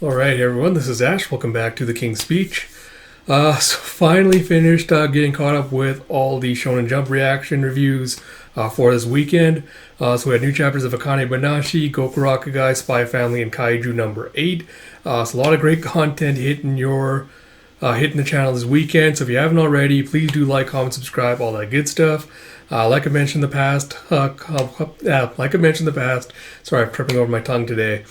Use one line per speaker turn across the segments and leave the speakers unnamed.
Alright everyone, this is Ash. Welcome back to the King's Speech. So finally finished getting caught up with all the Shonen Jump reaction reviews for this weekend. So we had new chapters of Akane Banashi, Goku Rakugai, Spy Family, and Kaiju number 8. So a lot of great content hitting the channel this weekend. So if you haven't already, please do like, comment, subscribe, all that good stuff. Like I mentioned in the past, sorry, I'm tripping over my tongue today.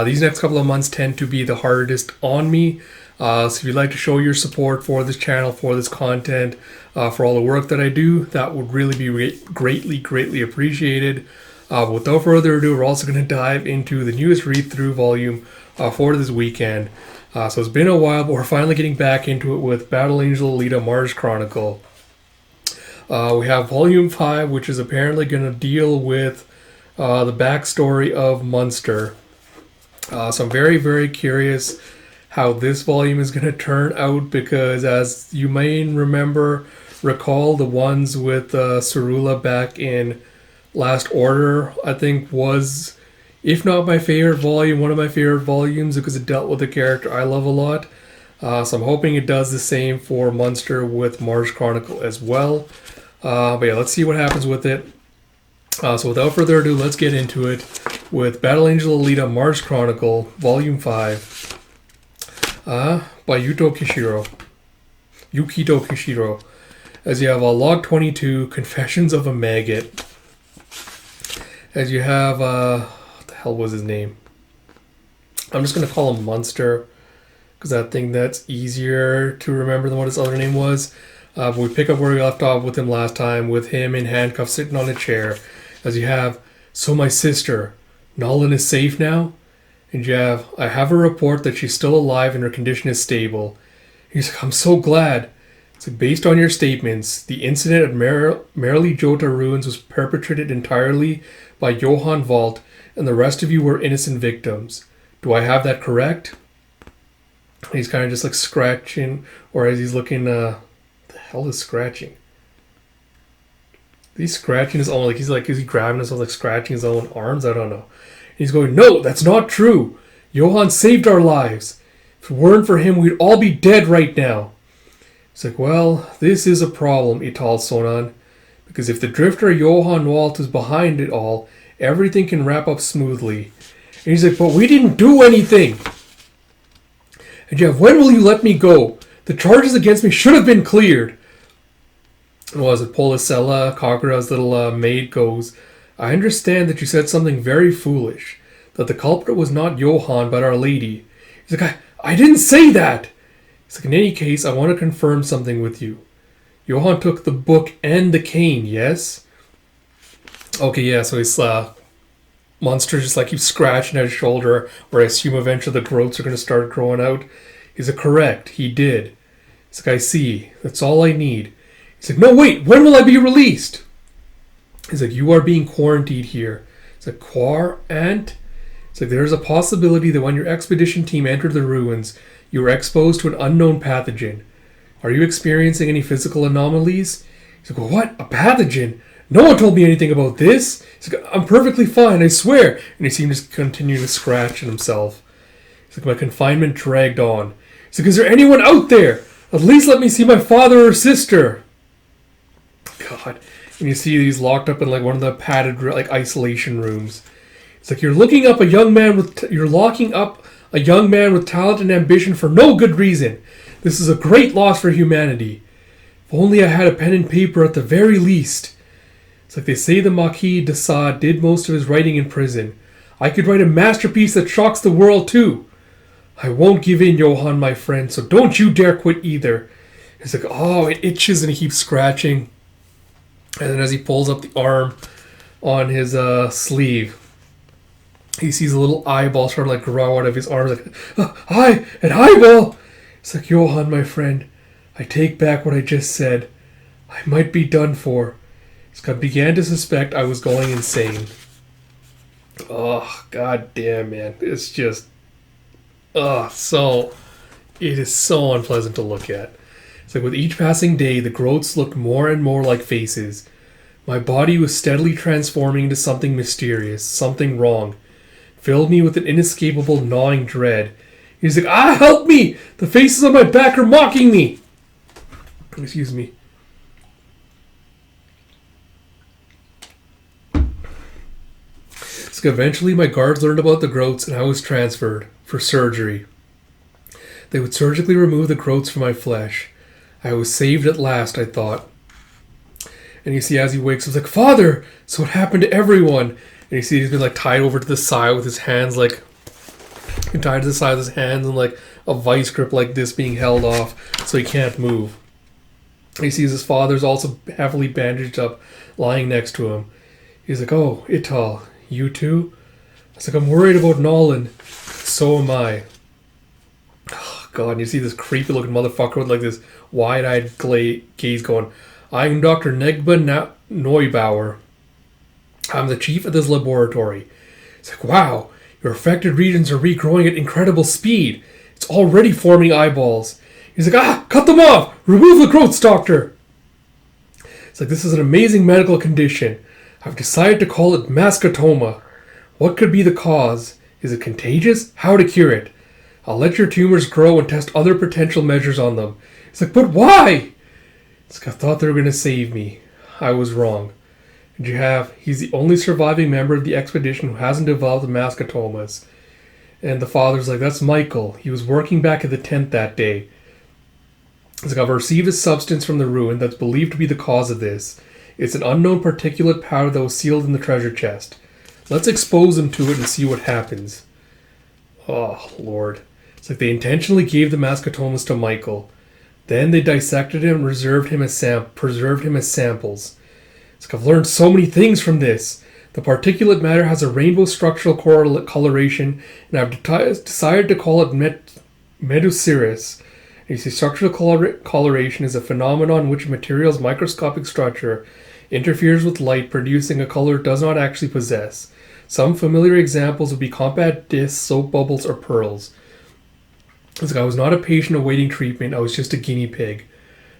These next couple of months tend to be the hardest on me. So if you'd like to show your support for this channel, for this content, for all the work that I do, that would really be greatly appreciated. Without further ado, we're also going to dive into the newest read-through volume for this weekend. So it's been a while, but we're finally getting back into it with Battle Angel Alita Mars Chronicle. We have Volume 5, which is apparently going to deal with the backstory of Munster. So I'm very curious how this volume is going to turn out, because as you may recall, the ones with Cerula back in Last Order, I think was, if not my favorite volume, one of my favorite volumes, because it dealt with a character I love a lot. So I'm hoping it does the same for Munster with Mars Chronicle as well. But yeah, let's see what happens with it. So without further ado, let's get into it with Battle Angel Alita Mars Chronicle, Volume 5, by Yukito Kishiro. As you have Log 22, Confessions of a Maggot. As you have, what the hell was his name? I'm just going to call him Munster, because I think that's easier to remember than what his other name was. But we pick up where we left off with him last time, with him in handcuffs sitting on a chair. As you have, so my sister, Nolan is safe now? And you have, I have a report that she's still alive and her condition is stable. He's like, I'm so glad. It's like, based on your statements, the incident at Merrily Jota Ruins was perpetrated entirely by Johann Vault, and the rest of you were innocent victims. Do I have that correct? He's kind of just like scratching, or as he's looking, the hell is scratching? He's scratching his own, like is he grabbing his own, like scratching his own arms? I don't know. He's going, no, that's not true. Johann saved our lives. If it weren't for him, we'd all be dead right now. It's like, well, this is a problem, Ital Sonan. Because if the drifter Johann Walt is behind it all, everything can wrap up smoothly. And he's like, but we didn't do anything. And Jeff, when will you let me go? The charges against me should have been cleared. Was it Policella, Kagura's little maid, goes, I understand that you said something very foolish, that the culprit was not Johann but Our Lady. He's like, I didn't say that! He's like, in any case, I want to confirm something with you. Johann took the book and the cane, yes? Okay, yeah, so he's, Munster just like keeps scratching at his shoulder, where I assume eventually the growths are going to start growing out. He's like, correct, he did. He's like, I see, that's all I need. He's like, no, wait, when will I be released? He's like, you are being quarantined here. He's like, Quarant? He's like, there's a possibility that when your expedition team entered the ruins, you were exposed to an unknown pathogen. Are you experiencing any physical anomalies? He's like, well, what? A pathogen? No one told me anything about this. He's like, I'm perfectly fine, I swear. And he seemed to continue to scratch at himself. He's like, my confinement dragged on. He's like, is there anyone out there? At least let me see my father or sister. God. And you see he's locked up in like one of the padded like isolation rooms. It's like, you're locking up a young man with talent and ambition for no good reason. This is a great loss for humanity. If only I had a pen and paper at the very least. It's like, they say the Marquis de Sade did most of his writing in prison. I could write a masterpiece that shocks the world too. I won't give in, Johann, my friend, so don't you dare quit either. It's like, oh, it itches and he keeps scratching. And then as he pulls up the arm on his sleeve, he sees a little eyeball sort of like grow out of his arm. Like, an eyeball! It's like, Johann, my friend, I take back what I just said. I might be done for. I began to suspect I was going insane. Oh, god damn, man. It's just... it is so unpleasant to look at. It's like with each passing day, the growths looked more and more like faces. My body was steadily transforming into something mysterious, something wrong. Filled me with an inescapable gnawing dread. He's like, help me! The faces on my back are mocking me! Excuse me. So eventually my guards learned about the growths and I was transferred for surgery. They would surgically remove the growths from my flesh. I was saved at last, I thought. And you see as he wakes up, he's like, Father! So it happened to everyone. And you see he's been like tied over to the side with his hands like tied to the side of his hands and like a vice grip like this being held off so he can't move. And he sees his father's also heavily bandaged up, lying next to him. He's like, oh, Ital, you too? I was like, I'm worried about Nolan. So am I. Oh, God, and you see this creepy looking motherfucker with like this wide-eyed gaze going, I'm Dr. Negba Neubauer. I'm the chief of this laboratory. It's like, wow, your affected regions are regrowing at incredible speed. It's already forming eyeballs. He's like, cut them off! Remove the growths, doctor! It's like, this is an amazing medical condition. I've decided to call it mascotoma. What could be the cause? Is it contagious? How to cure it? I'll let your tumors grow and test other potential measures on them. It's like, but why? It's like, I thought they were going to save me. I was wrong. And he's the only surviving member of the expedition who hasn't developed the mascotomas. And the father's like, that's Michael. He was working back at the tent that day. It's like, I've received a substance from the ruin that's believed to be the cause of this. It's an unknown particulate powder that was sealed in the treasure chest. Let's expose them to it and see what happens. Oh, Lord. It's like they intentionally gave the mascotomas to Michael. Then they dissected him and preserved him as samples. It's like, I've learned so many things from this. The particulate matter has a rainbow structural coloration, and I've decided to call it Medusiris. You see, structural coloration is a phenomenon in which a material's microscopic structure interferes with light, producing a color it does not actually possess. Some familiar examples would be compact discs, soap bubbles, or pearls. It's like I was not a patient awaiting treatment, I was just a guinea pig.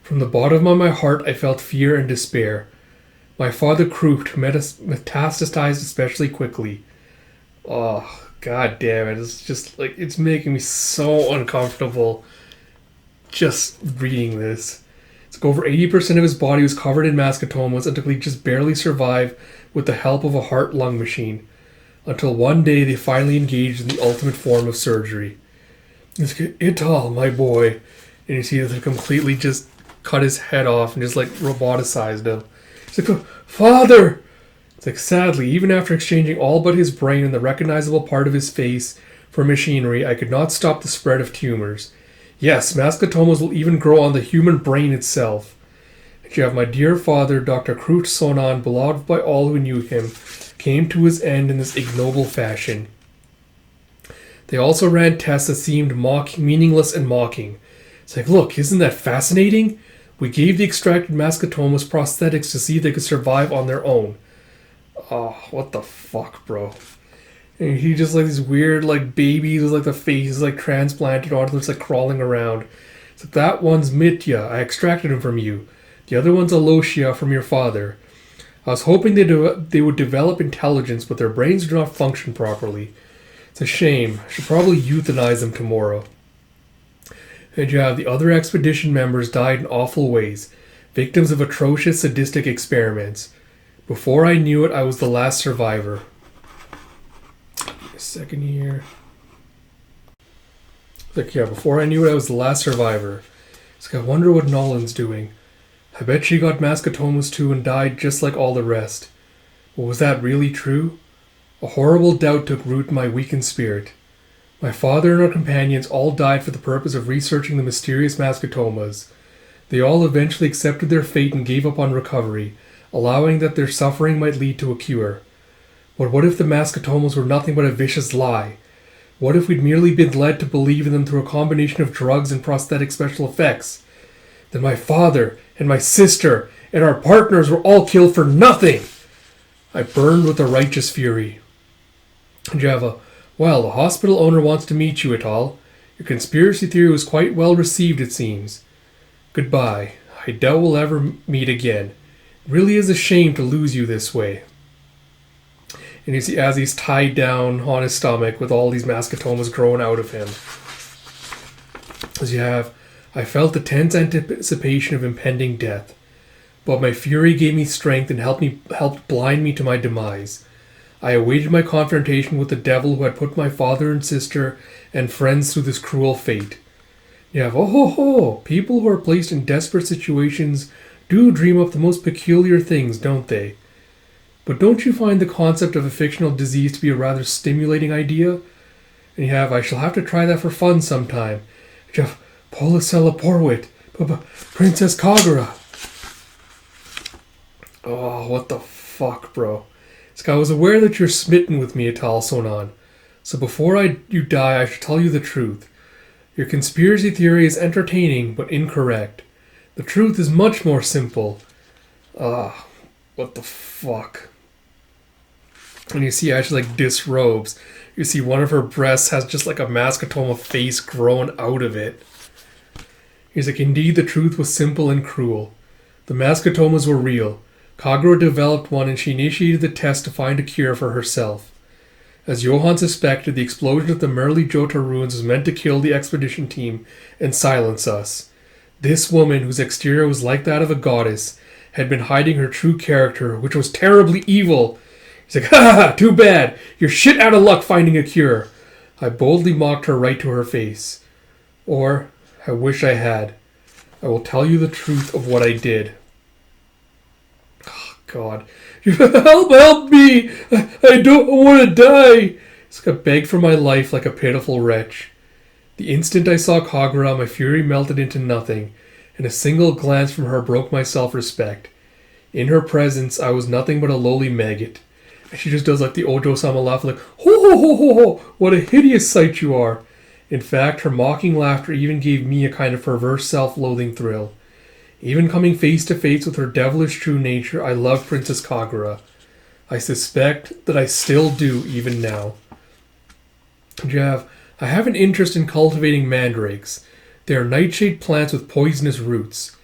From the bottom of my heart, I felt fear and despair. My father crouped, metastasized especially quickly. Oh, god damn it. It's just like, it's making me so uncomfortable just reading this. It's like over 80% of his body was covered in mascotomas until he just barely survived with the help of a heart-lung machine. Until one day they finally engaged in the ultimate form of surgery. It's like, Ital, my boy. And you see that they completely just cut his head off and just like roboticized him. It's like, Father! It's like, sadly, even after exchanging all but his brain and the recognizable part of his face for machinery, I could not stop the spread of tumors. Yes, mascotomas will even grow on the human brain itself. And you have my dear father, Dr. Krut Sonan, beloved by all who knew him, came to his end in this ignoble fashion. They also ran tests that seemed meaningless and mocking. It's like, look, isn't that fascinating? We gave the extracted mascotomas prosthetics to see if they could survive on their own. Oh, what the fuck, bro? And he just like these weird like babies with like the faces like transplanted onto them, just like crawling around. It's like, that one's Mitya. I extracted him from you. The other one's Alosia from your father. I was hoping they would develop intelligence, but their brains do not function properly. It's a shame. I should probably euthanize them tomorrow. And you have the other expedition members died in awful ways, victims of atrocious sadistic experiments. Before I knew it, I was the last survivor. A second here. Like, yeah, before I knew it, I was the last survivor. It's like, I wonder what Nolan's doing. I bet she got mascotomas too and died just like all the rest. But was that really true? A horrible doubt took root in my weakened spirit. My father and our companions all died for the purpose of researching the mysterious mascotomas. They all eventually accepted their fate and gave up on recovery, allowing that their suffering might lead to a cure. But what if the mascotomas were nothing but a vicious lie? What if we'd merely been led to believe in them through a combination of drugs and prosthetic special effects? Then my father and my sister and our partners were all killed for nothing! I burned with a righteous fury. Java, well, the hospital owner wants to meet you, Ital. Your conspiracy theory was quite well received, it seems. Goodbye. I doubt we'll ever meet again. It really is a shame to lose you this way. And you see, as he's tied down on his stomach with all these mascotomas growing out of him. As you have, I felt the tense anticipation of impending death, but my fury gave me strength and helped blind me to my demise. I awaited my confrontation with the devil who had put my father and sister and friends through this cruel fate. You have, oh ho ho, people who are placed in desperate situations do dream up the most peculiar things, don't they? But don't you find the concept of a fictional disease to be a rather stimulating idea? And you have, I shall have to try that for fun sometime. You have, Policella Porwit, Princess Kagura. Oh, what the fuck, bro. I was aware that you're smitten with me, Atal Sonan. So before you die, I should tell you the truth. Your conspiracy theory is entertaining, but incorrect. The truth is much more simple. What the fuck? And you see, as she disrobes, you see one of her breasts has just like a mascotoma face grown out of it. He's like, indeed, the truth was simple and cruel. The mascotomas were real. Kagura developed one and she initiated the test to find a cure for herself. As Johann suspected, the explosion at the Merli Jota ruins was meant to kill the expedition team and silence us. This woman, whose exterior was like that of a goddess, had been hiding her true character, which was terribly evil. He's like, ha ha, too bad. You're shit out of luck finding a cure. I boldly mocked her right to her face. Or, I wish I had. I will tell you the truth of what I did. God. Help me! I don't want to die! I begged for my life like a pitiful wretch. The instant I saw Kagura, my fury melted into nothing, and a single glance from her broke my self-respect. In her presence, I was nothing but a lowly maggot. And she just does the Ojo-sama laugh, ho ho ho ho ho! What a hideous sight you are! In fact, her mocking laughter even gave me a kind of perverse self-loathing thrill. Even coming face to face with her devilish true nature, I loved Princess Kagura. I suspect that I still do even now. Jav, I have an interest in cultivating mandrakes. They are nightshade plants with poisonous roots.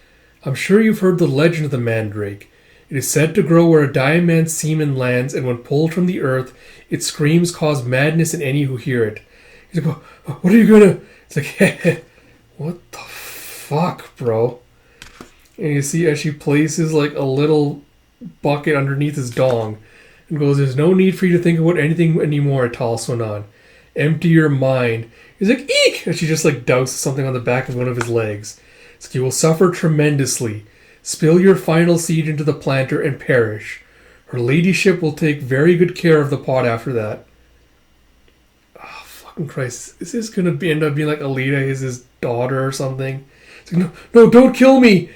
I'm sure you've heard the legend of the mandrake. It is said to grow where a diamond semen lands, and when pulled from the earth, its screams cause madness in any who hear it. He's like, what are you gonna... It's like, what the fuck, bro? And you see as she places a little bucket underneath his dong and goes, there's no need for you to think about anything anymore, Atal Sonan. Empty your mind. He's like, eek! And she just douses something on the back of one of his legs. It's like, you will suffer tremendously. Spill your final seed into the planter and perish. Her ladyship will take very good care of the pot after that. Oh, fucking Christ. Is this going to end up being Alita is his daughter or something? It's like, no, don't kill me!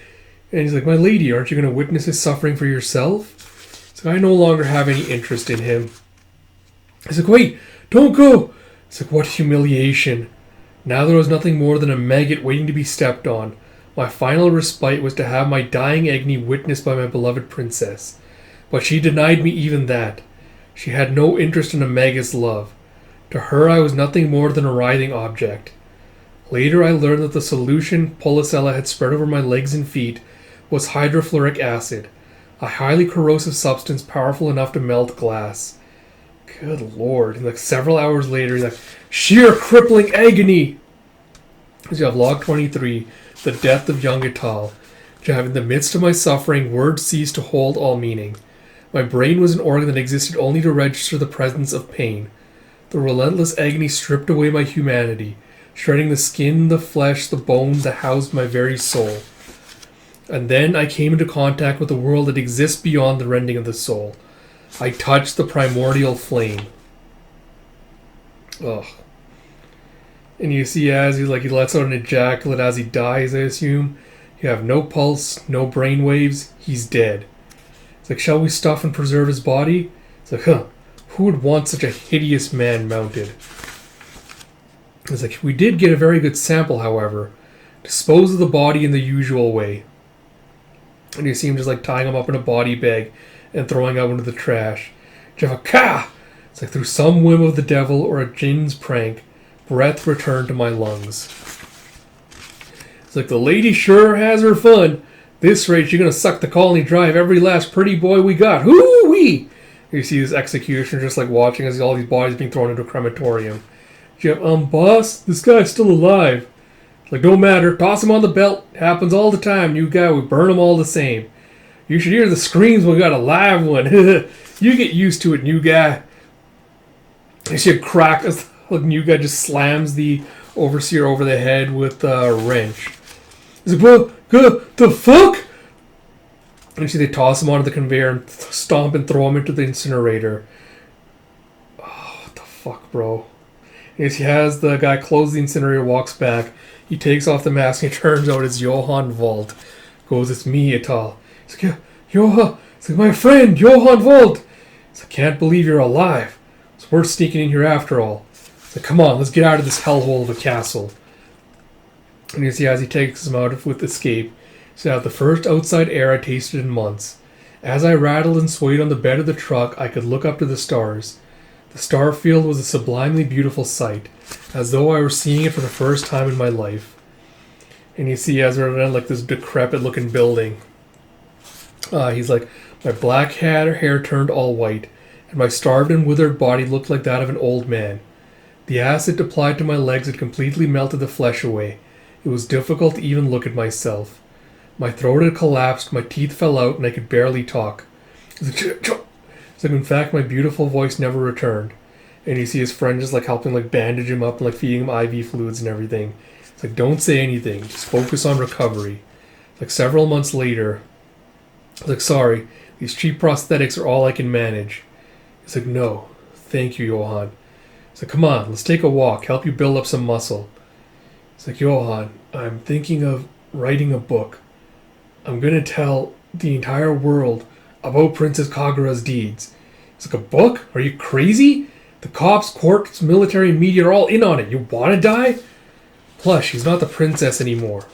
And he's like, my lady, aren't you going to witness his suffering for yourself? So I no longer have any interest in him. He's like, wait, don't go! It's like, what humiliation. Now there was nothing more than a maggot waiting to be stepped on. My final respite was to have my dying agony witnessed by my beloved princess. But she denied me even that. She had no interest in a maggot's love. To her I was nothing more than a writhing object. Later I learned that the solution Policella had spread over my legs and feet was hydrofluoric acid, a highly corrosive substance powerful enough to melt glass. Good lord. And several hours later, he's sheer crippling agony! As you have log 23, the death of young Atal. In the midst of my suffering, words ceased to hold all meaning. My brain was an organ that existed only to register the presence of pain. The relentless agony stripped away my humanity, shredding the skin, the flesh, the bone that housed my very soul. And then I came into contact with a world that exists beyond the rending of the soul. I touched the primordial flame. Ugh. And you see as he lets out an ejaculate as he dies, I assume. You have no pulse, no brain waves, he's dead. It's shall we stuff and preserve his body? It's who would want such a hideous man mounted? It's we did get a very good sample, however. Dispose of the body in the usual way. And you see him just tying him up in a body bag and throwing out into the trash. Javaka! It's through some whim of the devil or a jinn's prank, breath returned to my lungs. It's the lady sure has her fun. This rate, you're gonna suck the colony dry of every last pretty boy we got. Hoo-wee! You see this executioner just watching as all these bodies being thrown into a crematorium. Boss, this guy's still alive. Like, no matter, toss him on the belt. Happens all the time, new guy. We burn them all the same. You should hear the screams when we got a live one. You get used to it, new guy. You see a crack as the new guy just slams the overseer over the head with a wrench. He's like, well, the fuck? And you see they toss him onto the conveyor and stomp and throw him into the incinerator. Oh, what the fuck, bro? And he has the guy close the incinerator, walks back. He takes off the mask and it turns out it's Johann Wald. Goes, it's me, Ital. He's like, Johann. It's like, my friend, Johann Wald. He's like, can't believe you're alive. It's worth sneaking in here after all. He's like, come on, let's get out of this hellhole of a castle. And you see as he takes him out with escape, he said, the first outside air I tasted in months. As I rattled and swayed on the bed of the truck, I could look up to the stars. The star field was a sublimely beautiful sight, as though I were seeing it for the first time in my life. And you see as we're in like this decrepit-looking building, he's like, my black hair turned all white, and my starved and withered body looked like that of an old man. The acid applied to my legs had completely melted the flesh away. It was difficult to even look at myself. My throat had collapsed, my teeth fell out, and I could barely talk. It's like, in fact, my beautiful voice never returned. And you see his friend just like helping like bandage him up and like feeding him IV fluids and everything. It's like, don't say anything, just focus on recovery. Like several months later, it's like, sorry, these cheap prosthetics are all I can manage. It's like, no, thank you, Johann. It's like, come on, let's take a walk, help you build up some muscle. It's like, Johann, I'm thinking of writing a book. I'm gonna tell the entire world about Princess Kagura's deeds. It's like, a book? Are you crazy? The cops, courts, military, and media are all in on it. You want to die? Plus, she's not the princess anymore.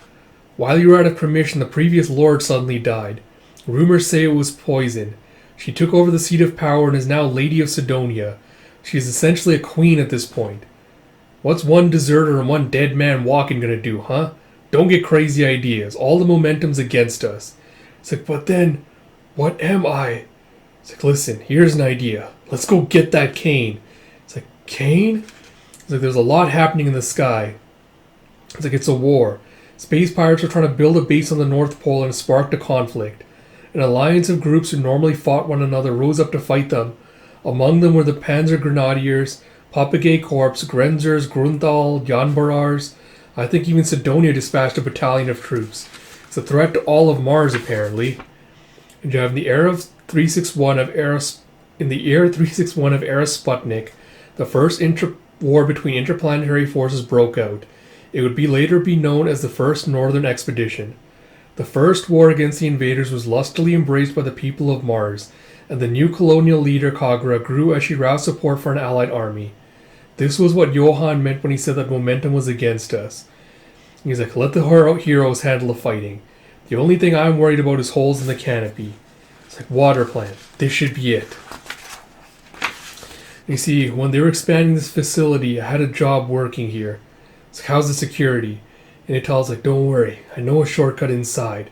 While you were out of commission, the previous lord suddenly died. Rumors say it was poison. She took over the seat of power and is now Lady of Sidonia. She is essentially a queen at this point. What's one deserter and one dead man walking gonna do, huh? Don't get crazy ideas. All the momentum's against us. It's like, but then, what am I? It's like, listen, here's an idea. Let's go get that cane. It's like, cane? It's like, there's a lot happening in the sky. It's like, it's a war. Space pirates are trying to build a base on the North Pole and it sparked a conflict. An alliance of groups who normally fought one another rose up to fight them. Among them were the Panzer Grenadiers, Papagay Corps, Grenzers, Grunthal, Janbarars. I think even Sidonia dispatched a battalion of troops. It's a threat to all of Mars, apparently. And you have in the era 361 of Era Sputnik, the first war between interplanetary forces broke out. It would later be known as the First Northern Expedition. The first war against the invaders was lustily embraced by the people of Mars, and the new colonial leader Kagura grew as she roused support for an allied army. This was what Johann meant when he said that momentum was against us. He's like, let the heroes handle the fighting. The only thing I'm worried about is holes in the canopy. It's like, water plant. This should be it. You see, when they were expanding this facility, I had a job working here. It's like, how's the security? And Ital's like, don't worry. I know a shortcut inside.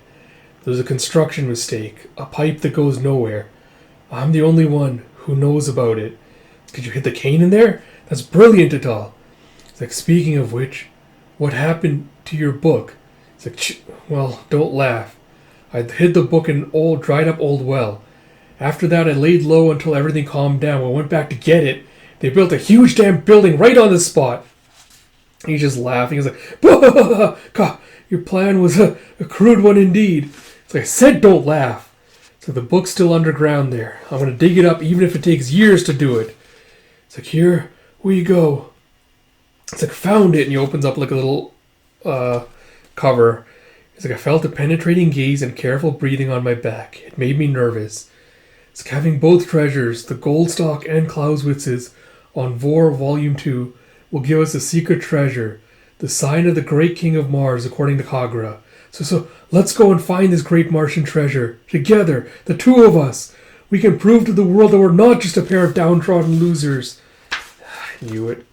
There's a construction mistake. A pipe that goes nowhere. I'm the only one who knows about it. Could you hit the cane in there? That's brilliant, Ital. It's like, speaking of which, what happened to your book? It's like, well, don't laugh. I hid the book in an old, dried up old well. After that, I laid low until everything calmed down. When I went back to get it, they built a huge damn building right on the spot. He's just laughing. He's like, God, your plan was a crude one indeed. It's like, I said don't laugh. So the book's still underground there. I'm going to dig it up even if it takes years to do it. It's like, here we go. It's like, found it. And he opens up like a little cover. It's like, I felt a penetrating gaze and careful breathing on my back. It made me nervous. It's like having both treasures, the Goldstock and Clausewitz's, on Vor Volume 2 will give us a secret treasure, the sign of the great king of Mars, according to Kagura. So let's go and find this great Martian treasure. Together, the two of us. We can prove to the world that we're not just a pair of downtrodden losers. I knew it.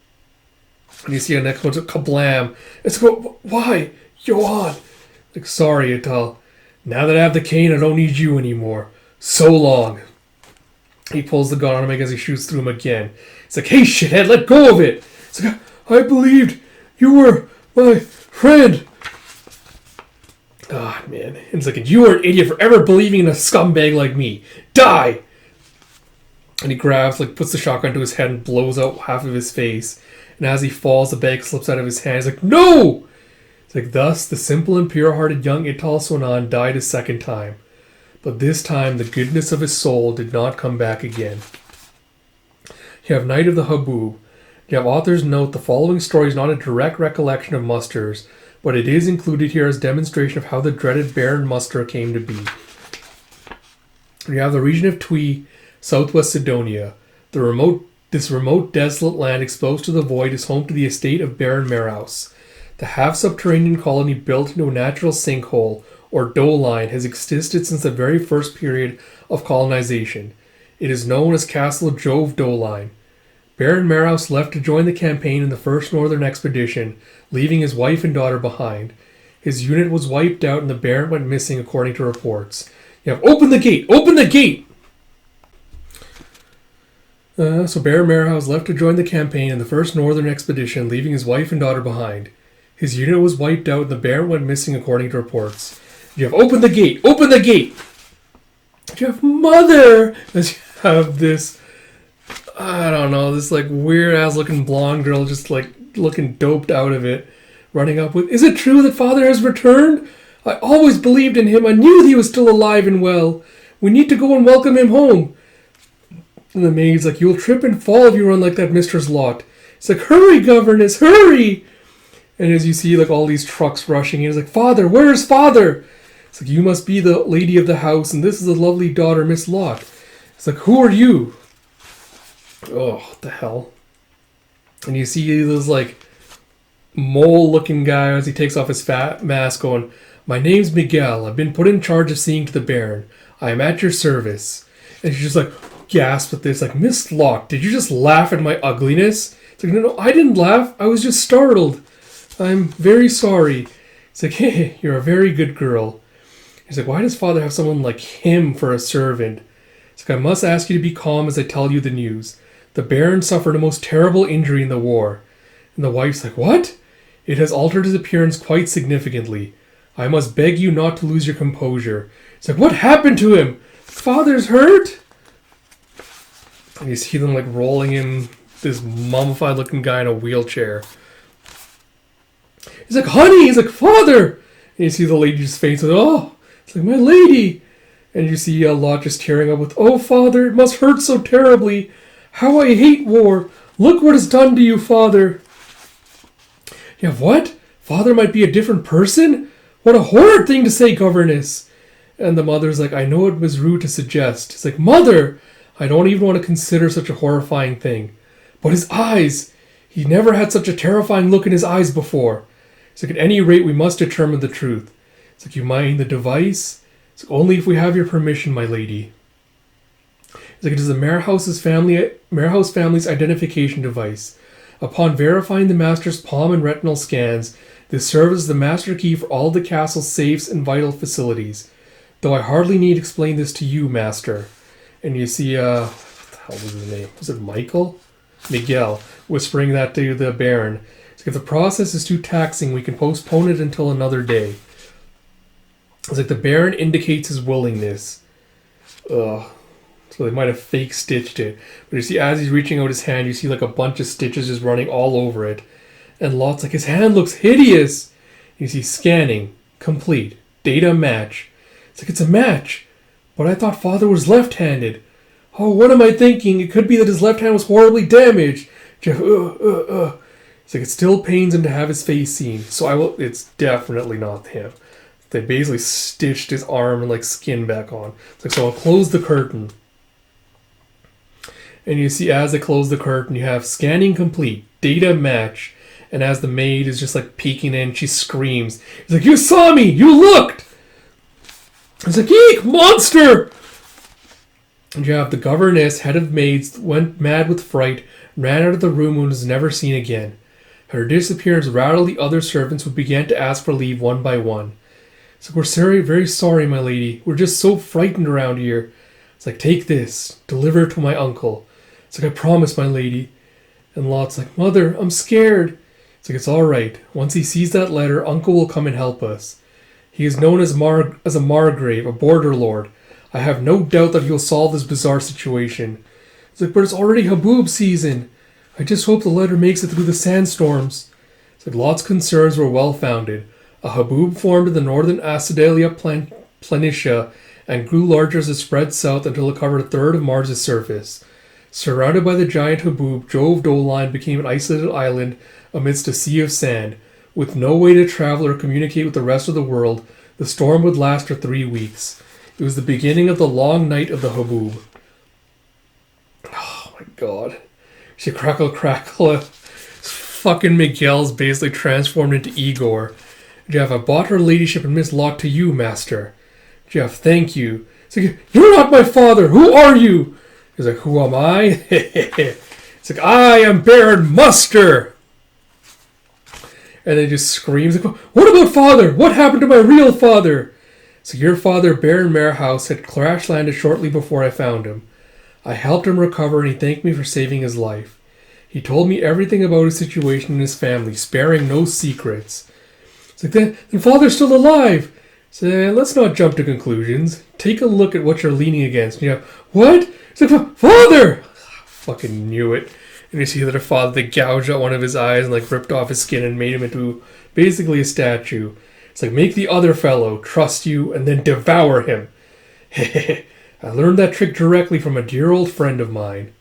And you see the next one's a kablam. It's go, why? Johann. Like, sorry, Ital. Now that I have the cane, I don't need you anymore. So long. He pulls the gun on him as he shoots through him again. It's like, hey, shithead, let go of it. It's like, I believed you were my Friend! Ah, man. And it's like, you are an idiot for ever believing in a scumbag like me. Die! And he grabs, like, puts the shotgun to his head and blows out half of his face. And as he falls, the bag slips out of his hand. He's like, no! It's like, thus, the simple and pure-hearted young Ital Sonan died a second time. But this time, the goodness of his soul did not come back again. You have Night of the Haboob. You have author's note, the following story is not a direct recollection of Muster's, but it is included here as demonstration of how the dreaded Baron Muster came to be. You have the region of Twi, southwest Sidonia. This remote, desolate land exposed to the void is home to the estate of Baron Merhaus. The half-subterranean colony built into a natural sinkhole, or doline, has existed since the very first period of colonization. It is known as Castle Jove Doline. Baron Merhaus left to join the campaign in the first northern expedition, leaving his wife and daughter behind. His unit was wiped out and the Baron went missing according to reports. You have, open the gate! Open the gate! So Baron Merhaus left to join the campaign in the first northern expedition, leaving his wife and daughter behind. His unit was wiped out and the Baron went missing according to reports. You have, open the gate! Open the gate! You have, mother! As you have this, I don't know, this like weird ass looking blonde girl just like looking doped out of it, running up with, is it true that father has returned? I always believed in him. I knew he was still alive and well. We need to go and welcome him home. And the maid's like, you'll trip and fall if you run like that, Mistress Lot. It's like, hurry, governess, hurry! And as you see like all these trucks rushing in, it's like, father, where's father? It's like, you must be the lady of the house, and this is the lovely daughter, Miss Lot. It's like, who are you? Oh, what the hell? And you see this like mole-looking guy as he takes off his fat mask going, my name's Miguel. I've been put in charge of seeing to the Baron. I am at your service. And she's just like, gasps at this, like, Miss Lot, did you just laugh at my ugliness? It's like, no, I didn't laugh. I was just startled. I'm very sorry. It's like, hey, you're a very good girl. He's like, why does father have someone like him for a servant? It's like, I must ask you to be calm as I tell you the news. The Baron suffered a most terrible injury in the war. And the wife's like, what? It has altered his appearance quite significantly. I must beg you not to lose your composure. It's like, what happened to him? Father's hurt? And you see them like rolling in this mummified looking guy in a wheelchair. He's like, honey! He's like, father! And you see the lady's face with, oh! It's like, my lady! And you see Lot just tearing up with, oh, father, it must hurt so terribly. How I hate war. Look what it's done to you, father. Yeah, what? Father might be a different person? What a horrid thing to say, governess. And the mother's like, I know it was rude to suggest. It's like, mother! I don't even want to consider such a horrifying thing. But his eyes! He never had such a terrifying look in his eyes before. It's like, at any rate, we must determine the truth. It's like, you mind the device? It's like, only if we have your permission, my lady. It's like, it is the Merhaus family's identification device. Upon verifying the master's palm and retinal scans, this serves as the master key for all the castle's safes and vital facilities. Though I hardly need explain this to you, master. And you see, what the hell was his name? Was it Michael? Miguel, whispering that to the Baron. It's like, if the process is too taxing, we can postpone it until another day. It's like the Baron indicates his willingness. Ugh. So they might have fake stitched it. But you see, as he's reaching out his hand, you see like a bunch of stitches just running all over it. And Lot's like, his hand looks hideous. You see, scanning. Complete. Data match. It's like, it's a match. But I thought father was left-handed. Oh, what am I thinking? It could be that his left hand was horribly damaged. It's like, it still pains him to have his face seen. So it's definitely not him. They basically stitched his arm and like skin back on. It's like, so I'll close the curtain. And you see, as they close the curtain, you have scanning complete, data match. And as the maid is just like peeking in, she screams. It's like, you saw me! You looked! It's like, eek, monster! And you have the governess, head of maids, went mad with fright, ran out of the room and was never seen again. Her disappearance rattled the other servants who began to ask for leave one by one. It's like, we're sorry, very sorry, my lady. We're just so frightened around here. It's like, take this. Deliver it to my uncle. It's like, I promise, my lady. And Lot's like, mother, I'm scared. It's It's like, it's alright. Once he sees that letter, Uncle will come and help us. He is known as a Margrave, a border lord. I have no doubt that he will solve this bizarre situation. It's like, but it's already Haboob season. I just hope the letter makes it through the sandstorms. It's like, Lot's concerns were well founded. A Haboob formed in the northern Acidalia planitia and grew larger as it spread south until it covered a third of Mars' surface. Surrounded by the giant Haboob, Jove Doline became an isolated island amidst a sea of sand. With no way to travel or communicate with the rest of the world, the storm would last for 3 weeks. It was the beginning of the long night of the Haboob. Oh my god. She crackle. Fucking Miguel's basically transformed into Igor. Jeff, I bought her ladyship and Miss Lot to you, master. Jeff, thank you. It's like, you're not my father! Who are you? He's like, who am I? It's like, I am Baron Muster! And then he just screams, like, what about father? What happened to my real father? So your father, Baron Merehouse, had crash landed shortly before I found him. I helped him recover and he thanked me for saving his life. He told me everything about his situation and his family, sparing no secrets. It's like, then father's still alive! So let's not jump to conclusions. Take a look at what you're leaning against. You know, what? It's like, father! Fucking knew it. And you see that her father, they gouged out one of his eyes and like ripped off his skin and made him into basically a statue. It's like, make the other fellow trust you and then devour him. I learned that trick directly from a dear old friend of mine.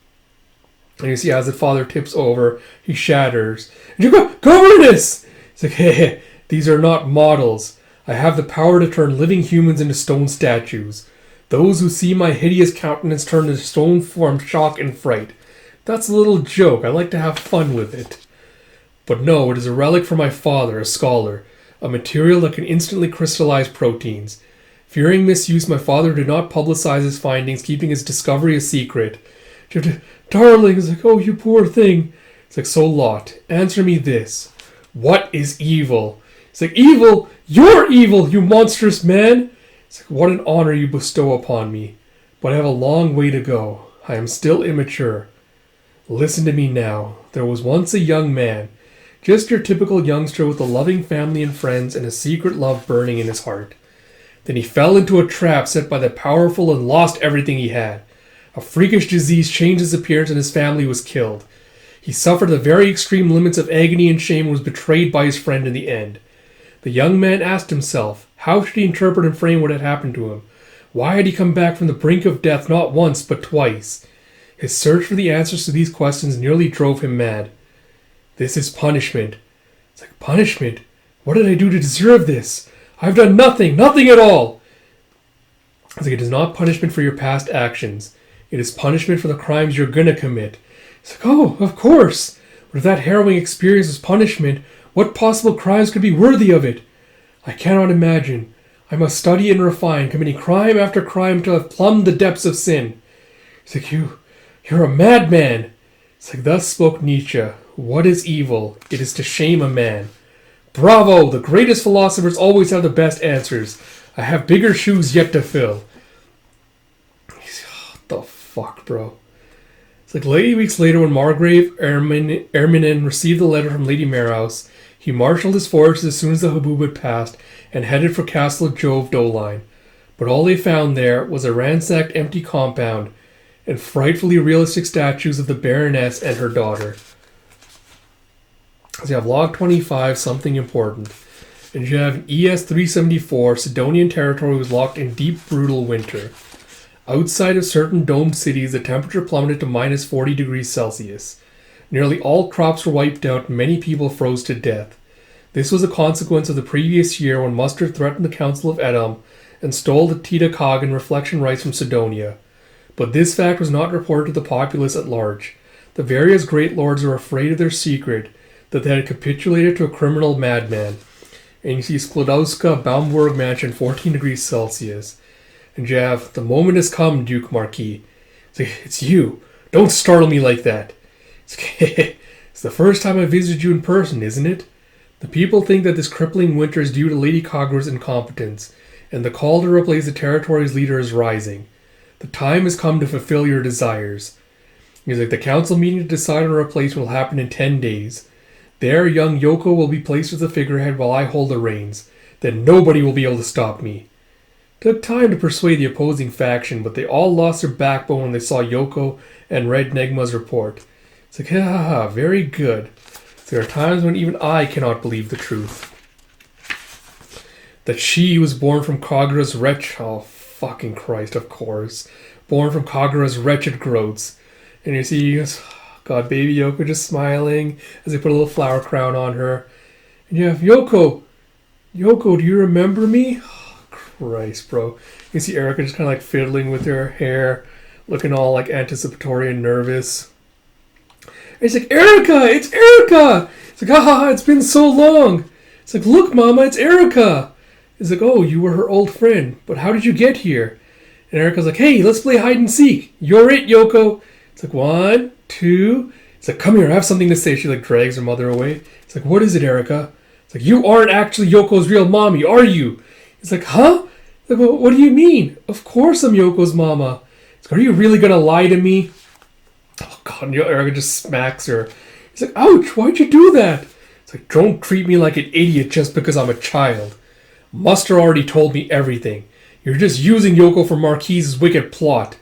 And you see as the father tips over, he shatters. And you go, governess! It's like, hey, these are not models. I have the power to turn living humans into stone statues. Those who see my hideous countenance turn into stone from shock and fright. That's a little joke. I like to have fun with it. But no, it is a relic from my father, a scholar. A material that can instantly crystallize proteins. Fearing misuse, my father did not publicize his findings, keeping his discovery a secret. Darling, it's like, oh, you poor thing. It's like, so Lot, answer me this. What is evil? It's like, evil? You're evil, you monstrous man! It's like, what an honor you bestow upon me. But I have a long way to go. I am still immature. Listen to me now. There was once a young man. Just your typical youngster with a loving family and friends and a secret love burning in his heart. Then he fell into a trap set by the powerful and lost everything he had. A freakish disease changed his appearance and his family was killed. He suffered the very extreme limits of agony and shame and was betrayed by his friend in the end. The young man asked himself, how should he interpret and frame what had happened to him? Why had he come back from the brink of death not once but twice? His search for the answers to these questions nearly drove him mad. This is punishment. It's like, punishment? What did I do to deserve this? I've done nothing at all. It's like, it is not punishment for your past actions. It is punishment for the crimes you're gonna commit. It's like, oh, of course. But if that harrowing experience was punishment, what possible crimes could be worthy of it? I cannot imagine. I must study and refine, committing crime after crime until I've plumbed the depths of sin. It's like, you're a madman. It's like, thus spoke Nietzsche. What is evil? It is to shame a man. Bravo! The greatest philosophers always have the best answers. I have bigger shoes yet to fill. What the fuck, bro? It's like 8 weeks later when Margrave Erminen received the letter from Lady Merehouse, he marshaled his forces as soon as the Haboob had passed and headed for Castle Jove Doline. But all they found there was a ransacked empty compound and frightfully realistic statues of the Baroness and her daughter. So you have Log 25, something important. And you have ES-374, Sidonian territory was locked in deep, brutal winter. Outside of certain domed cities, the temperature plummeted to minus 40 degrees Celsius. Nearly all crops were wiped out and many people froze to death. This was a consequence of the previous year when Muster threatened the Council of Edom and stole the Tita Kagan reflection rights from Sidonia. But this fact was not reported to the populace at large. The various great lords were afraid of their secret, that they had capitulated to a criminal madman. And you see Sklodowska Baumburg Mansion, 14 degrees Celsius. And you have, the moment has come, Duke Marquis. It's you. Don't startle me like that. It's the first time I visited you in person, isn't it? The people think that this crippling winter is due to Lady Cogra's incompetence, and the call to replace the territory's leader is rising. The time has come to fulfill your desires. He's like, the council meeting to decide on a replacement will happen in 10 days. There, young Yoko will be placed as the figurehead while I hold the reins. Then nobody will be able to stop me. Took time to persuade the opposing faction, but they all lost their backbone when they saw Yoko and Red Negma's report. It's like, ha ha ha, very good. There are times when even I cannot believe the truth. That she was born from Kagura's wretched... Oh, fucking Christ, of course. Born from Kagura's wretched growths. And you see, God, baby Yoko just smiling as they put a little flower crown on her. And you have Yoko. Yoko, do you remember me? Oh, Christ, bro. You see Erica just kind of like fiddling with her hair, looking all like anticipatory and nervous. And he's like, Erica, it's Erica! It's like, ha, it's been so long. It's like, look, Mama, it's Erica. It's like, oh, you were her old friend, but how did you get here? And Erica's like, hey, let's play hide and seek. You're it, Yoko. It's like, 1, 2. It's like, come here, I have something to say. She like drags her mother away. It's like, what is it, Erica? It's like, you aren't actually Yoko's real mommy, are you? It's like, huh? It's like, well, what do you mean? Of course I'm Yoko's mama. It's like, are you really gonna lie to me? Oh God, Erica just smacks her. He's like, ouch, why'd you do that? It's like, don't treat me like an idiot just because I'm a child. Muster already told me everything. You're just using Yoko for Marquise's wicked plot.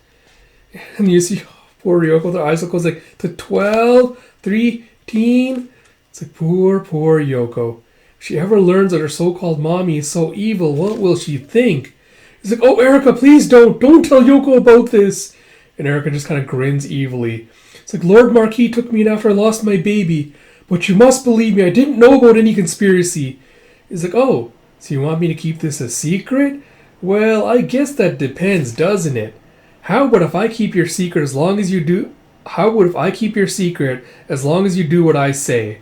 And you see, poor Yoko, their eyes goes like to 12, 13. It's like, poor Yoko. If she ever learns that her so-called mommy is so evil, what will she think? It's like, oh, Erica, please don't tell Yoko about this. And Erica just kind of grins evilly. It's like, Lord Marquis took me in after I lost my baby. But you must believe me, I didn't know about any conspiracy. It's like, oh, so you want me to keep this a secret? Well, I guess that depends, doesn't it? How about if I keep your secret as long as you do... How about if I keep your secret as long as you do what I say?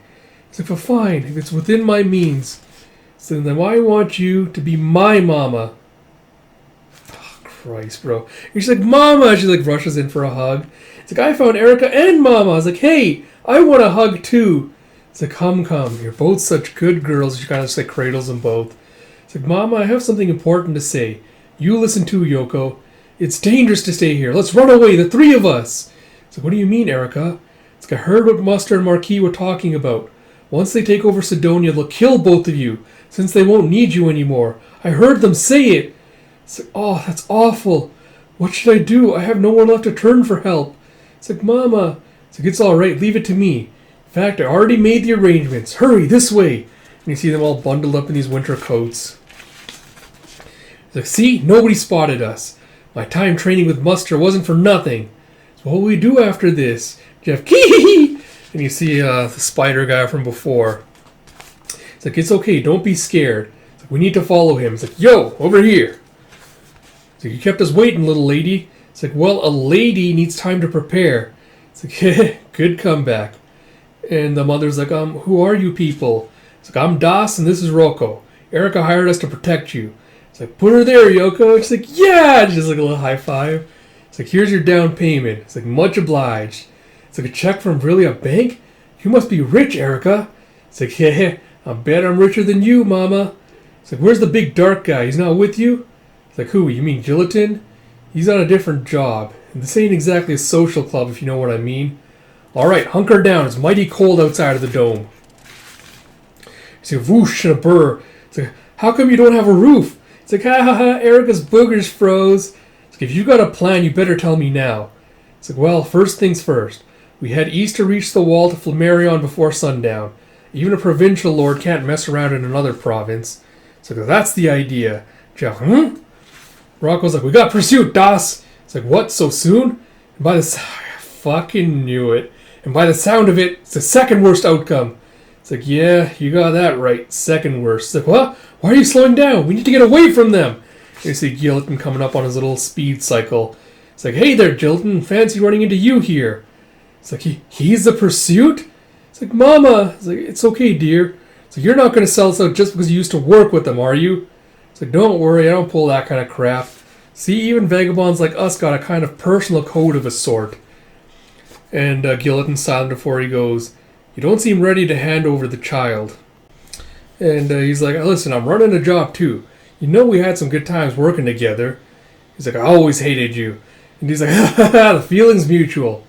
It's like, well, fine, if it's within my means. So then I want you to be my mama. Oh, Christ, bro. And she's like, Mama! She like rushes in for a hug. It's like, I found Erica and Mama. I was like, hey, I want a hug too. It's like, come. You're both such good girls. She kind of just like cradles them both. It's like, Mama, I have something important to say. You listen too, Yoko. It's dangerous to stay here. Let's run away, the three of us. It's like, what do you mean, Erica? It's like, I heard what Muster and Marquis were talking about. Once they take over Sidonia, they'll kill both of you, since they won't need you anymore. I heard them say it. It's like, oh, that's awful. What should I do? I have nowhere left to turn for help. It's like, Mama. It's like, it's all right. Leave it to me. In fact, I already made the arrangements. Hurry, this way. And you see them all bundled up in these winter coats. It's like, see? Nobody spotted us. My time training with Muster wasn't for nothing. So what will we do after this? Jeff, kee. And you see the spider guy from before. It's like, it's okay. Don't be scared. It's like, we need to follow him. It's like, yo, over here. It's like, you kept us waiting, little lady. It's like, well, a lady needs time to prepare. It's like, good comeback. And the mother's like, who are you people? It's like, I'm Das and this is Rocco. Erica hired us to protect you. It's like, put her there, Yoko. She's like, yeah! Just like a little high five. It's like, here's your down payment. It's like, much obliged. It's like, a check from really a bank? You must be rich, Erica. It's like, yeah, I bet I'm richer than you, Mama. It's like, where's the big dark guy? He's not with you? It's like, who? You mean Gilliton? He's on a different job. And this ain't exactly a social club, if you know what I mean. Alright, hunker down. It's mighty cold outside of the dome. It's like, whoosh and a burr. It's like, how come you don't have a roof? It's like, ha ha ha, Erica's boogers froze. It's like, if you got a plan, you better tell me now. It's like, well, first things first. We head east to reach the wall to Flammarion before sundown. Even a provincial lord can't mess around in another province. It's like, that's the idea. Jeff, Rocco's like, we got pursuit, Das. It's like, what, so soon? And by the... I fucking knew it. And by the sound of it, it's the second worst outcome. It's like, yeah, you got that right. Second worst. It's like, what? Why are you slowing down? We need to get away from them. And you see Gilliton coming up on his little speed cycle. It's like, hey there, Gilliton. Fancy running into you here. It's like, he's the pursuit? It's like, Mama. It's like, it's okay, dear. It's like, you're not going to sell us out just because you used to work with them, are you? It's like, don't worry. I don't pull that kind of crap. See, even vagabonds like us got a kind of personal code of a sort. And Gilliton's silent before he goes, you don't seem ready to hand over the child. And he's like, listen, I'm running a job too. You know we had some good times working together. He's like, I always hated you. And he's like, the feeling's mutual.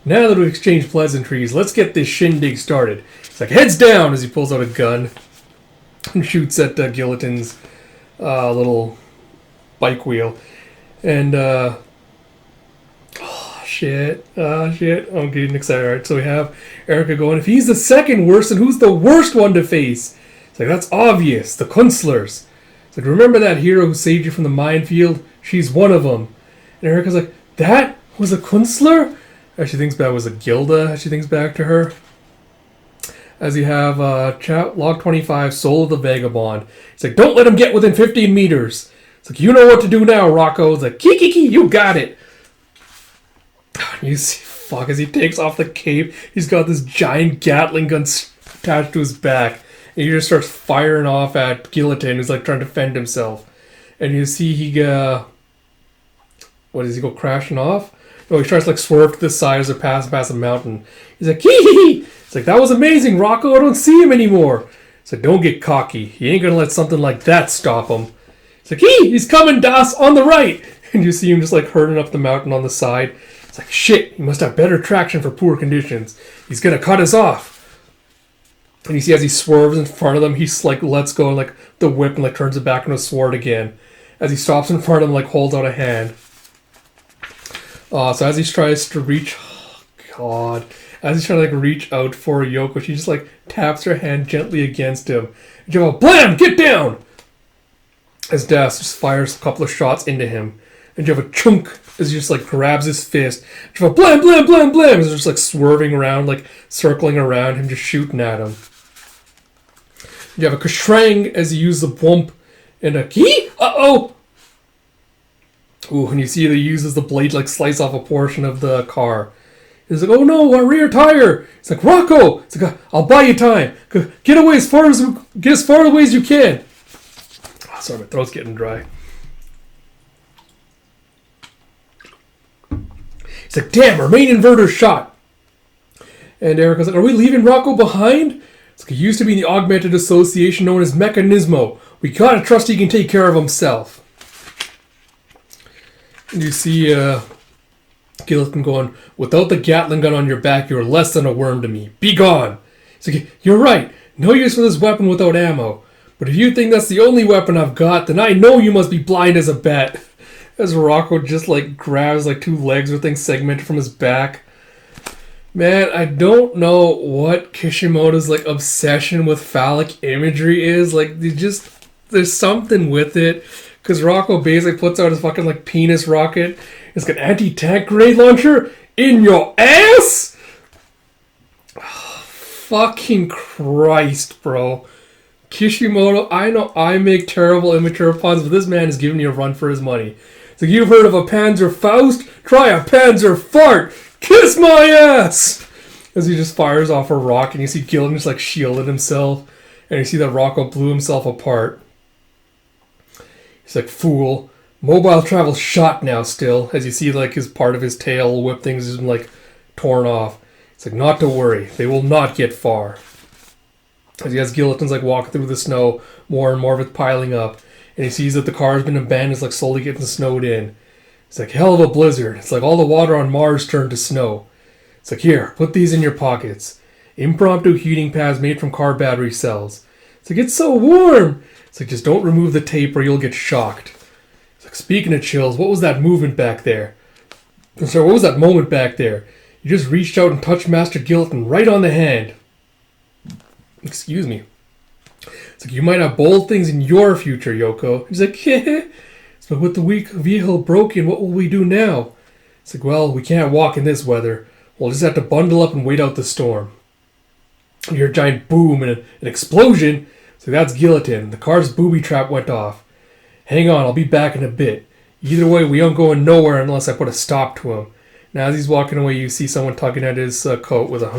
Now that we've exchanged pleasantries, let's get this shindig started. He's like, heads down, as he pulls out a gun and shoots at Gilliton's little bike wheel. And, oh, shit, I'm getting excited. All right, so we have Erica going, if he's the second worst, then who's the worst one to face? It's like, that's obvious, the Kunstler's. It's like, remember that hero who saved you from the minefield? She's one of them. And Erica's like, that was a Kunstler? As she thinks back, was a Gilda, as she thinks back to her. As you have chat log 25, Soul of the Vagabond. It's like, don't let him get within 15 meters. It's like, you know what to do now, Rocco. It's like, kiki, you got it. You see, fuck, as he takes off the cape, he's got this giant Gatling gun attached to his back. And he just starts firing off at Gilliton, who's like trying to defend himself. And you see he go crashing off? No, he tries to like swerve to the side as they're passing past a mountain. He's like, hee. It's like, that was amazing, Rocco. I don't see him anymore. It's like, don't get cocky. He ain't gonna let something like that stop him. It's like, he's coming, Das, on the right. And you see him just like hurting up the mountain on the side. It's like, shit, he must have better traction for poor conditions. He's gonna cut us off. And you see as he swerves in front of them, he's like lets go like the whip and like turns it back into a sword again. As he stops in front of him, like holds out a hand. So as he tries to reach, as he's trying to like reach out for Yoko, she just like taps her hand gently against him. And you go, blam, get down! As Das just fires a couple of shots into him. And you have a chunk as he just like grabs his fist. And you go, blam, blam, blam, blam! As he's just like swerving around, like circling around him, just shooting at him. You have a kashrang as he uses a bump and a key. Uh-oh! Ooh, and you see that he uses the blade to like slice off a portion of the car. He's like, oh no, a rear tire! It's like, Rocco! It's like, I'll buy you time. Get away as far away as you can. Oh, sorry, my throat's getting dry. He's like, damn, our main inverter's shot. And Erica's like, are we leaving Rocco behind? It's like, he used to be in the augmented association known as Mechanismo. We gotta trust he can take care of himself. And you see Gilliton going, without the Gatling gun on your back, you're less than a worm to me. Be gone! He's like, you're right. No use for this weapon without ammo. But if you think that's the only weapon I've got, then I know you must be blind as a bat. As Rocco just like grabs like two legs or things segmented from his back. Man, I don't know what Kishimoto's like obsession with phallic imagery is. Like, there's something with it. Because Rocco basically puts out his fucking like penis rocket. It's got anti-tank grenade launcher in your ass? Oh, fucking Christ, bro. Kishimoto, I know I make terrible immature puns, but this man is giving you a run for his money. So you've heard of a Panzer Faust? Try a Panzer Fart! Kiss my ass! As he just fires off a rock and you see Gillen just like shielded himself. And you see that Rocco blew himself apart. He's like, fool. Mobile travel's shot now still. As you see like his part of his tail whip things is like torn off. It's like, not to worry. They will not get far. As he has Gilliton's like walking through the snow, more and more of it piling up. And he sees that the car has been abandoned, it's like slowly getting snowed in. It's like, hell of a blizzard. It's like all the water on Mars turned to snow. It's like, here, put these in your pockets. Impromptu heating pads made from car battery cells. It's like, it's so warm. It's like, just don't remove the tape or you'll get shocked. It's like, speaking of chills, what was that movement back there? Sorry, what was that moment back there? You just reached out and touched Master Gilliton right on the hand. Excuse me. It's like, you might have bold things in your future, Yoko. He's like, heh. But with the weak vehicle broken, what will we do now? It's like, well, we can't walk in this weather. We'll just have to bundle up and wait out the storm. You hear a giant boom and an explosion. So that's Gilliton. The car's booby trap went off. Hang on, I'll be back in a bit. Either way, we aren't going nowhere unless I put a stop to him. Now, as he's walking away, you see someone tugging at his coat with a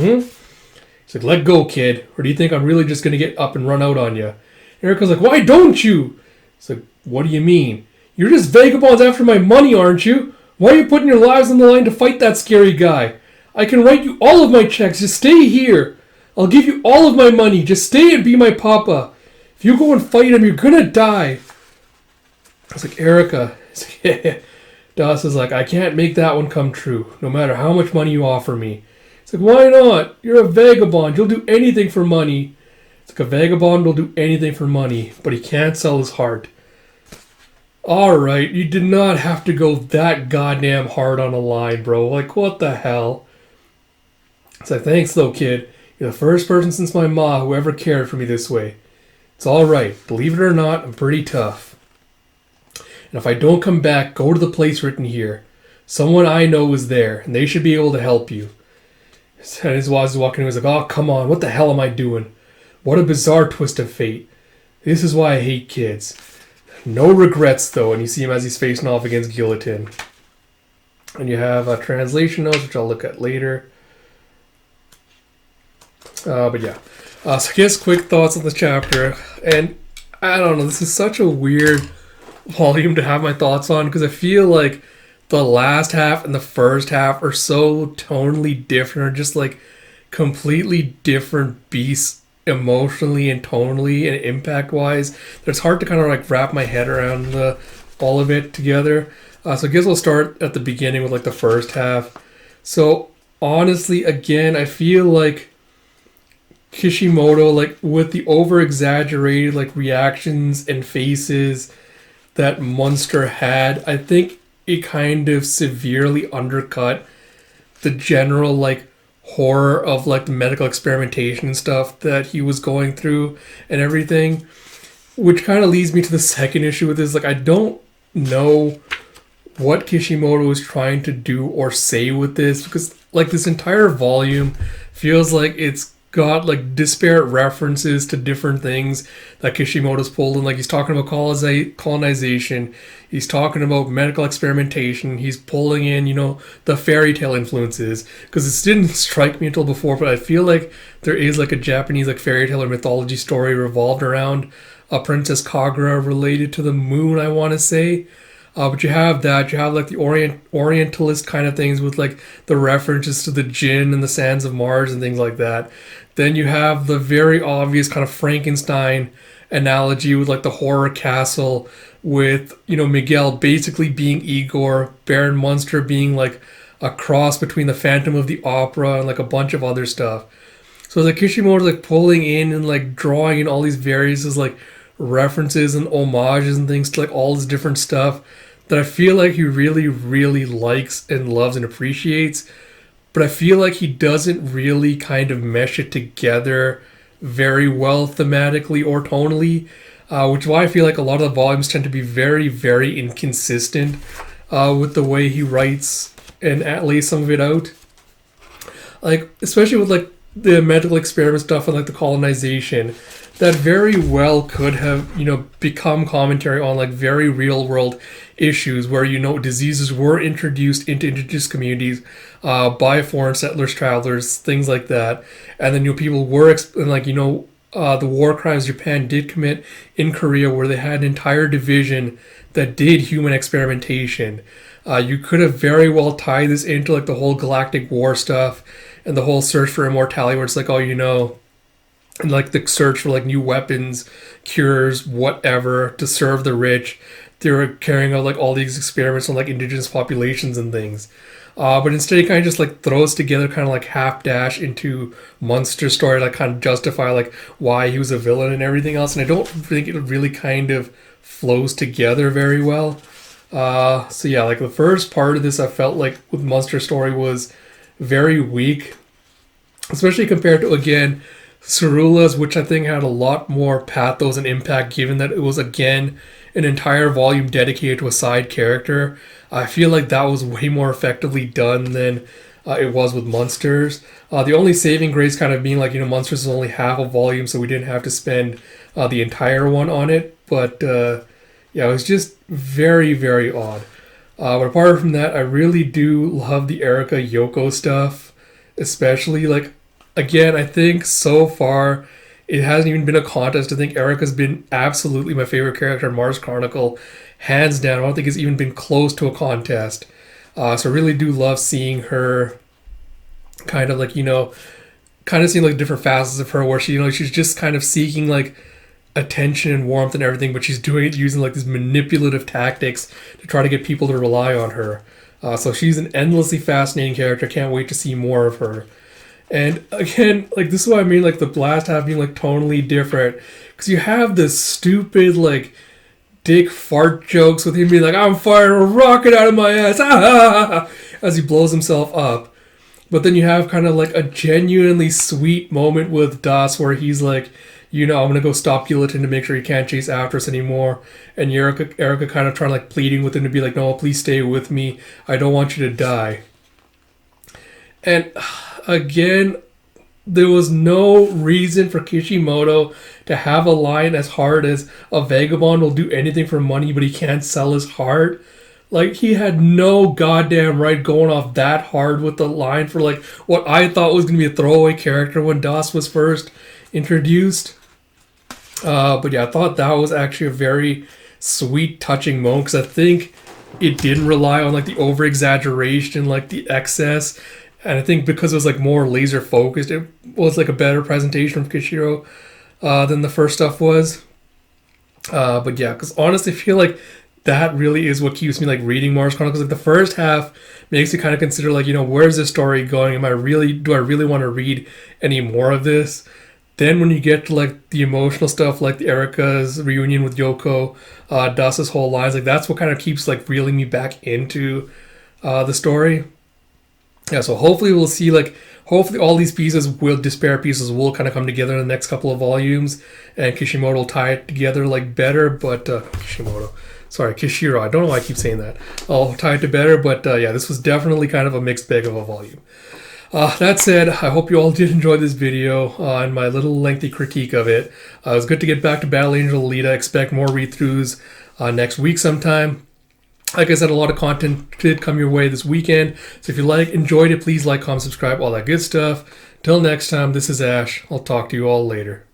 He's like, let go, kid. Or do you think I'm really just going to get up and run out on you? Erica's like, why don't you? He's like, what do you mean? You're just vagabonds after my money, aren't you? Why are you putting your lives on the line to fight that scary guy? I can write you all of my checks. Just stay here. I'll give you all of my money. Just stay and be my papa. If you go and fight him, you're going to die. I was like, Erica. Like, Dust is like, I can't make that one come true, no matter how much money you offer me. It's like, why not? You're a vagabond. You'll do anything for money. It's like, a vagabond will do anything for money, but he can't sell his heart. Alright, you did not have to go that goddamn hard on a line, bro. Like, what the hell? It's like, thanks though, kid. You're the first person since my ma who ever cared for me this way. It's alright. Believe it or not, I'm pretty tough. And if I don't come back, go to the place written here. Someone I know is there, and they should be able to help you. And as Waz is walking, he was like, oh, come on, what the hell am I doing? What a bizarre twist of fate. This is why I hate kids. No regrets, though, and you see him as he's facing off against Guillotine. And you have translation notes, which I'll look at later. But yeah. So I guess quick thoughts on this chapter. And I don't know, this is such a weird volume to have my thoughts on, because I feel like the last half and the first half are so tonally different, or just like completely different beasts emotionally and tonally and impact wise, that it's hard to kind of like wrap my head around all of it together. So I guess we'll start at the beginning with like the first half. So honestly, again, I feel like Kishimoto, like with the over exaggerated like reactions and faces that Munster had, I think it kind of severely undercut the general like horror of like the medical experimentation and stuff that he was going through and everything, which kind of leads me to the second issue with this. Like, I don't know what Kishimoto is trying to do or say with this, because like this entire volume feels like it's got like disparate references to different things that Kishimoto's pulled in. Like, he's talking about colonization, he's talking about medical experimentation, he's pulling in, you know, the fairy tale influences, because this didn't strike me until before, but I feel like there is like a Japanese like fairy tale or mythology story revolved around a Princess Kagura related to the moon, I want to say. But you have that, you have like the Orientalist kind of things with like the references to the Jinn and the sands of Mars and things like that. Then you have the very obvious kind of Frankenstein analogy with like the horror castle, with, you know, Miguel basically being Igor, Baron Munster being like a cross between the Phantom of the Opera and like a bunch of other stuff. So like Kishimoto like pulling in and like drawing in all these various like references and homages and things to like all this different stuff that I feel like he really, really likes and loves and appreciates. But I feel like he doesn't really kind of mesh it together very well thematically or tonally, which is why I feel like a lot of the volumes tend to be very, very inconsistent with the way he writes and lays some of it out. Like, especially with like the medical experiment stuff and like the colonization, that very well could have, you know, become commentary on like very real world issues where, you know, diseases were introduced into indigenous communities by foreign settlers, travelers, things like that. And then, you know, people were, like, you know, the war crimes Japan did commit in Korea, where they had an entire division that did human experimentation. You could have very well tied this into like the whole galactic war stuff and the whole search for immortality, where it's like, oh, you know, and like the search for like new weapons, cures, whatever, to serve the rich. They were carrying out like all these experiments on like indigenous populations and things. But instead he kind of just like throws together kind of like half dash into Munster's story to like kind of justify like why he was a villain and everything else. And I don't think it really kind of flows together very well. So yeah, like the first part of this I felt like with Munster's story was very weak, especially compared to, again, Cerula's, which I think had a lot more pathos and impact, given that it was, again, an entire volume dedicated to a side character. I feel like that was way more effectively done than it was with Munster's. The only saving grace kind of being like, you know, Munster's is only half a volume, so we didn't have to spend the entire one on it. But yeah, it was just very, very odd. But apart from that, I really do love the Erika Yoko stuff, especially like, again, I think so far it hasn't even been a contest. I think Erika's been absolutely my favorite character in Mars Chronicle, hands down. I don't think it's even been close to a contest. So I really do love seeing her kind of like, you know, kind of seeing like different facets of her where she, you know, she's just kind of seeking like attention and warmth and everything, but she's doing it using like these manipulative tactics to try to get people to rely on her. So she's an endlessly fascinating character. Can't wait to see more of her. And again, like this is what I mean, like the last half being like tonally different, because you have this stupid like dick fart jokes with him being like, "I'm firing a rocket out of my ass," as he blows himself up. But then you have kind of like a genuinely sweet moment with Das where he's like, I'm gonna go stop Guillotine to make sure he can't chase after us anymore. And Erica kind of trying like pleading with him to be like, "No, please stay with me. I don't want you to die." And again, there was no reason for Kishimoto to have a line as hard as "a vagabond will do anything for money, but he can't sell his heart." Like, he had no goddamn right going off that hard with the line for like what I thought was going to be a throwaway character when Das was first introduced. But yeah, I thought that was actually a very sweet, touching moment, because I think it didn't rely on like the over exaggeration, like the excess. And I think because it was like more laser focused, it was like a better presentation of Kishiro than the first stuff was. But yeah, because honestly, I feel like that really is what keeps me like reading Mars Chronicles. Like the first half makes you kind of consider like, where's this story going? Do I really want to read any more of this? Then when you get to like the emotional stuff, like the Erica's reunion with Yoko, Das's whole lines, like that's what kind of keeps like reeling me back into the story. Yeah, so hopefully we'll see hopefully all these disparate pieces will kind of come together in the next couple of volumes, and Kishimoto will tie it together like better. But Kishiro. I don't know why I keep saying that. I'll tie it to better, but yeah, this was definitely kind of a mixed bag of a volume. That said, I hope you all did enjoy this video and my little lengthy critique of it. It was good to get back to Battle Angel Alita. Expect more read-throughs next week sometime. Like I said, a lot of content did come your way this weekend. So if you enjoyed it, please like, comment, subscribe, all that good stuff. Till next time, this is Ash. I'll talk to you all later.